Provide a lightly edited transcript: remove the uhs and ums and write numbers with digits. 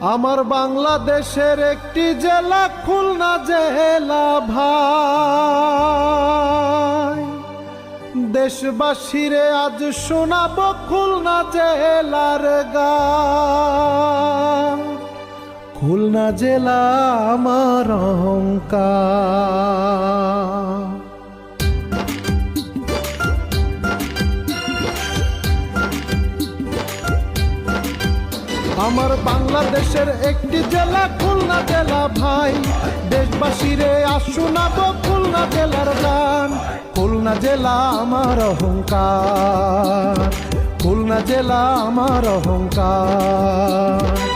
আমার বাংলাদেশের একটি জেলা খুলনা জেলা ভাই, দেশবাসীরে আজ শোনাব খুলনা জেলার গান। খুলনা জেলা আমার অহংকার। আমার বাংলাদেশের একটি জেলা খুলনা জেলা ভাই, দেশবাসীরে আজ শোনাবো খুলনা জেলার গান। খুলনা জেলা আমার অহংকার, খুলনা জেলা আমার অহংকার।